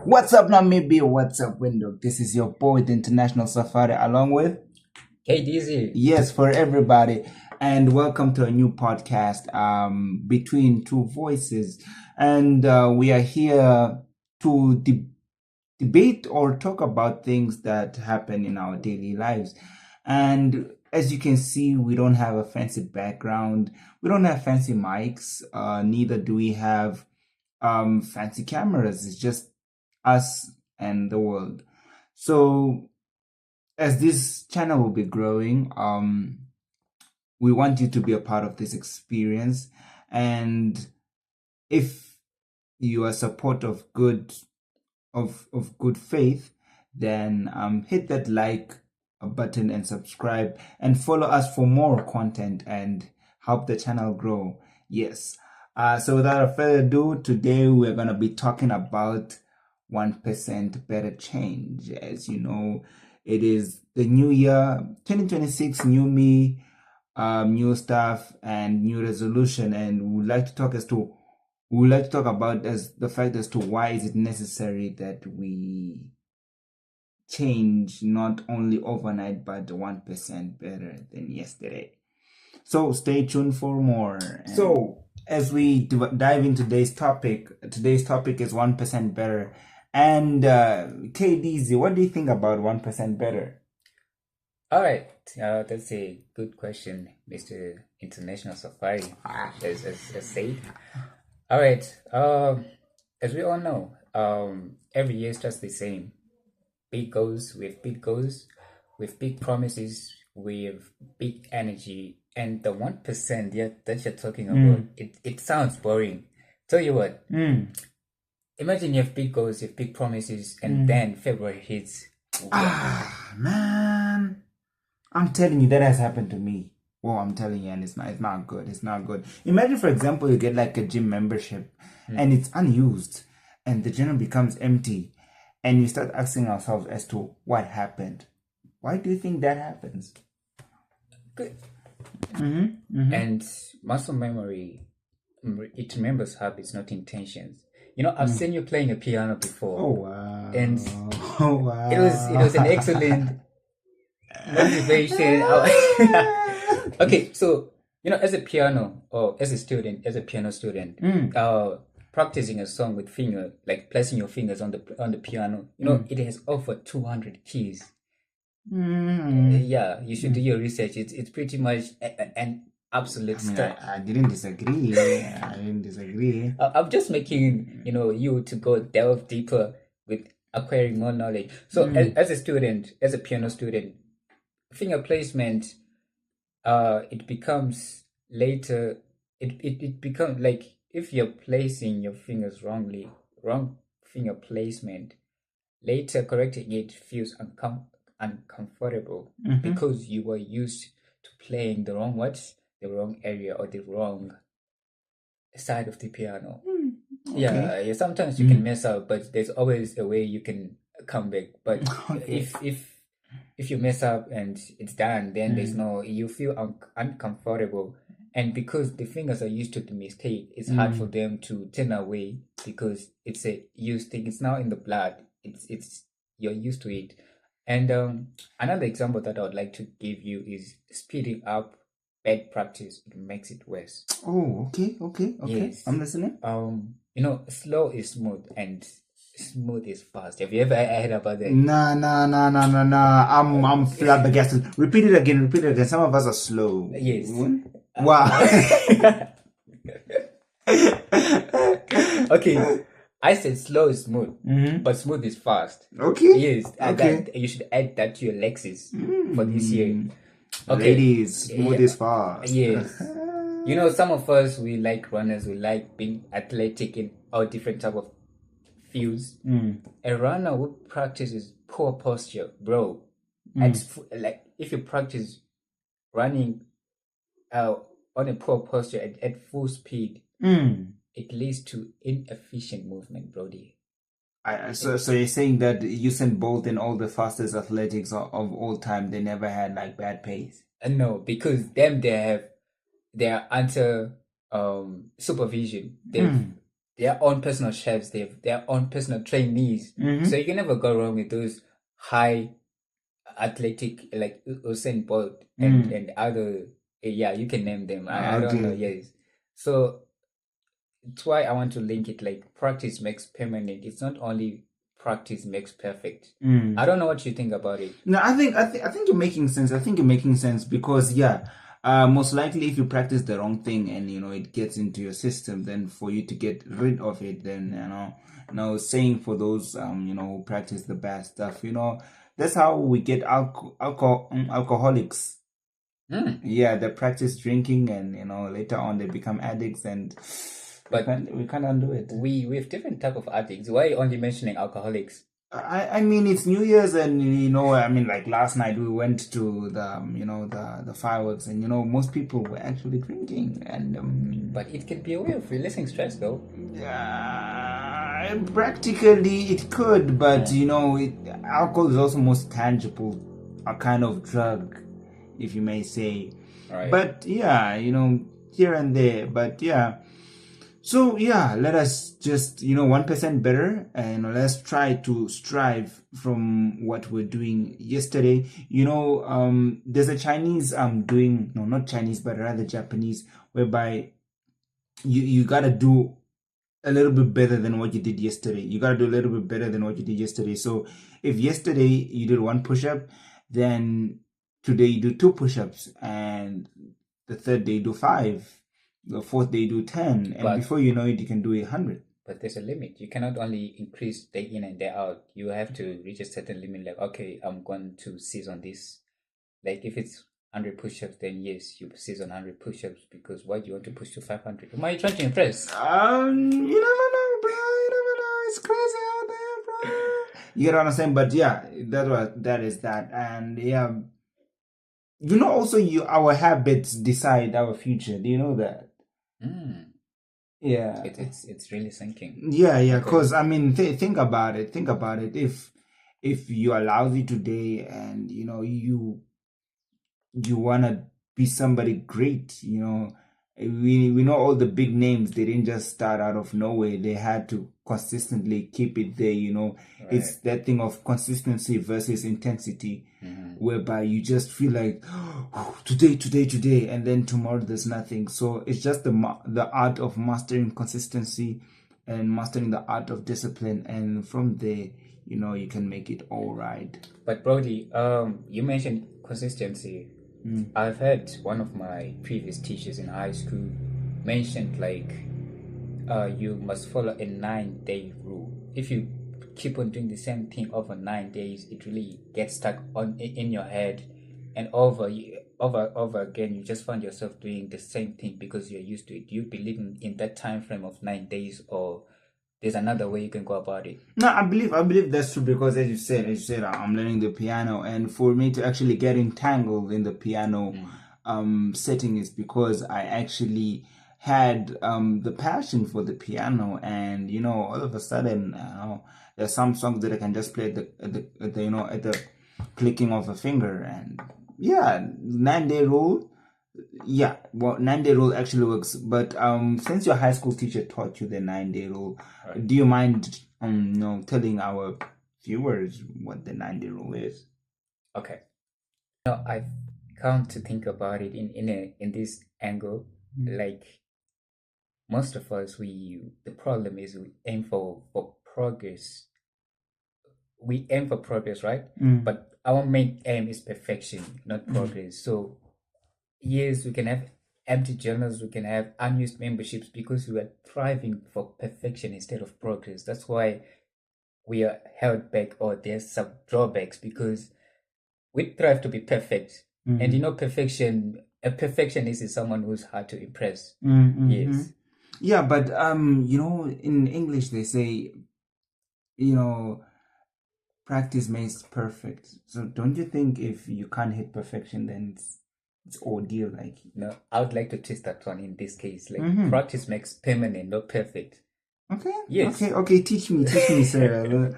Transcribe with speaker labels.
Speaker 1: What's up, Namibia? What's up, Window? This is your boy, the International Safari, along with
Speaker 2: KDZ.
Speaker 1: yes for everybody, and welcome to a new podcast, between two voices, and we are here to debate or talk about things that happen in our daily lives, and as you can see, we don't have a fancy background, we don't have fancy mics, neither do we have fancy cameras. It's just us and the world. So as this channel will be growing, we want you to be a part of this experience. And if you are support of good faith, then hit that like button and subscribe and follow us for more content and help the channel grow. Yes. So without further ado, today we're gonna be talking about 1% better change. As you know, it is the new year, 2026, new me, new stuff and new resolution, and we would like to talk about as the fact as to why is it necessary that we change not only overnight but 1% better than yesterday. So stay tuned for more. So as we dive into today's topic is 1% better. And KDZ, what do you think about 1% better?
Speaker 2: All right, that's a good question, Mr. International Safari, as said. All right, as we all know, every year is just the same. Big goals with big goals, with big promises, with big energy, and the 1% that you're talking about, it sounds boring. Tell you what, imagine you have big goals, you have big promises, and then February hits.
Speaker 1: Man, I'm telling you, that has happened to me. Well, I'm telling you, and it's not good. It's not good. Imagine, for example, you get like a gym membership and it's unused and the gym becomes empty, and you start asking ourselves as to what happened. Why do you think that happens?
Speaker 2: Good. And muscle memory, it remembers habits, not intentions. You know, I've seen you playing a piano before.
Speaker 1: Oh wow!
Speaker 2: And
Speaker 1: oh wow!
Speaker 2: it was an excellent motivation. Okay, so you know, as a piano or as a piano student, practicing a song with like placing your fingers on the piano, you know, it has over 200 keys. Yeah, you should do your research. It's pretty much an absolute stuff.
Speaker 1: I didn't disagree. I didn't disagree.
Speaker 2: I'm just making you to go delve deeper with acquiring more knowledge. So as a student, as a piano student, finger placement, it becomes later. It becomes like if you're placing your fingers wrong finger placement, later correcting it feels uncomfortable because you were used to playing the wrong area or the wrong side of the piano. Okay. Yeah, sometimes you can mess up, but there's always a way you can come back. But if you mess up and it's done, then there's you feel uncomfortable. And because the fingers are used to the mistake, it's hard for them to turn away because it's a used thing. It's now in the blood. It's you're used to it. And another example that I would like to give you is speeding up bad practice. It makes it worse.
Speaker 1: Oh, okay. Yes. I'm listening.
Speaker 2: Slow is smooth and smooth is fast. Have you ever heard about that?
Speaker 1: Nah. I'm flabbergasted. Repeat it again. Some of us are slow.
Speaker 2: Yes.
Speaker 1: Wow.
Speaker 2: Okay. I said slow is smooth, but smooth is fast.
Speaker 1: Okay.
Speaker 2: Yes.
Speaker 1: Okay.
Speaker 2: You should add that to your Lexus for this year.
Speaker 1: Okay. Ladies, smooth is fast.
Speaker 2: Yes. Some of us, we like runners. We like being athletic in all different type of fields. A runner who practices poor posture, bro. Like if you practice running on a poor posture at full speed, it leads to inefficient movement, Brody.
Speaker 1: So you're saying that Usain Bolt and all the fastest athletics of all time, they never had like bad pace?
Speaker 2: No, because they are under supervision. their own personal chefs, they have their own personal trainees. So you can never go wrong with those high athletic like Usain Bolt and other. Yeah, you can name them. I don't know.
Speaker 1: Okay.
Speaker 2: Yes. So that's why I want to link it like practice makes permanent. It's not only practice makes perfect. I don't know what you think about it.
Speaker 1: No, I think you're making sense. I think you're making sense because yeah, most likely if you practice the wrong thing and it gets into your system, then for you to get rid of it, then saying for those who practice the bad stuff, that's how we get alcoholics. Yeah, they practice drinking and later on they become addicts and
Speaker 2: But
Speaker 1: we can't undo it.
Speaker 2: we have different type of addicts. Why are you only mentioning alcoholics?
Speaker 1: I mean it's New Year's and I mean like last night we went to the fireworks and most people were actually drinking and
Speaker 2: But it can be a way of releasing stress, though.
Speaker 1: practically it could, but alcohol is also most tangible, a kind of drug, if you may say.
Speaker 2: Right.
Speaker 1: But yeah, here and there, but yeah. So yeah, let us just 1% better, and let's try to strive from what we're doing yesterday. There's a Chinese doing, no, not Chinese, but rather Japanese, whereby you gotta do a little bit better than what you did yesterday. You gotta do a little bit better than what you did yesterday. So if yesterday you did 1 push-up, then today you do 2 push-ups, and the third day you do 5. The fourth day you do 10, and before you know it, you can do 100.
Speaker 2: But there's a limit. You cannot only increase day in and day out. You have to reach a certain limit. Like, okay, I'm going to seize on this. Like, if it's 100 push-ups, then yes, you seize on 100 push-ups because why do you want to push to 500? Who are you trying to impress?
Speaker 1: You never know, bro. You never know. It's crazy out there, bro. You get what I'm saying? But yeah, that is that, and yeah. Also, our habits decide our future. Do you know that? Yeah,
Speaker 2: it's really sinking.
Speaker 1: Yeah, because I mean, think about it. Think about it. If you are lousy today, and you wanna be somebody great, we know all the big names. They didn't just start out of nowhere. They had to consistently keep it there.
Speaker 2: Right.
Speaker 1: It's that thing of consistency versus intensity, whereby you just feel like today, and then tomorrow there's nothing. So it's just the art of mastering consistency and mastering the art of discipline, and from there, you can make it all right.
Speaker 2: But Brody, you mentioned consistency. I've heard one of my previous teachers in high school mentioned like you must follow a 9-day rule. If you keep on doing the same thing over 9 days, it really gets stuck in your head, and over again you just find yourself doing the same thing because you're used to it. Do you believe in that time frame of 9 days, or there's another way you can go about it?
Speaker 1: No, I believe that's true because as you said, I'm learning the piano, and for me to actually get entangled in the piano setting is because I actually had the passion for the piano, and all of a sudden there's some songs that I can just play at the clicking of a finger, and yeah, 9-day rule. Yeah, well, 9-day rule actually works. But since your high school teacher taught you the 9-day rule, do you mind telling our viewers what the 9-day rule is?
Speaker 2: Okay. I've come to think about it in this angle. Like most of us, the problem is we aim for progress. We aim for progress, right? But our main aim is perfection, not progress. So yes, we can have empty journals, we can have unused memberships because we are thriving for perfection instead of progress. That's why we are held back, or there's some drawbacks because we thrive to be perfect. And perfection, a perfectionist is someone who's hard to impress. Yes.
Speaker 1: Yeah, but in English they say, practice makes perfect. So don't you think if you can't hit perfection, then it's ordeal? Like,
Speaker 2: no, I would like to twist that one in this case. Like practice makes permanent, not perfect.
Speaker 1: Okay.
Speaker 2: Yes.
Speaker 1: Okay. Teach me, sir.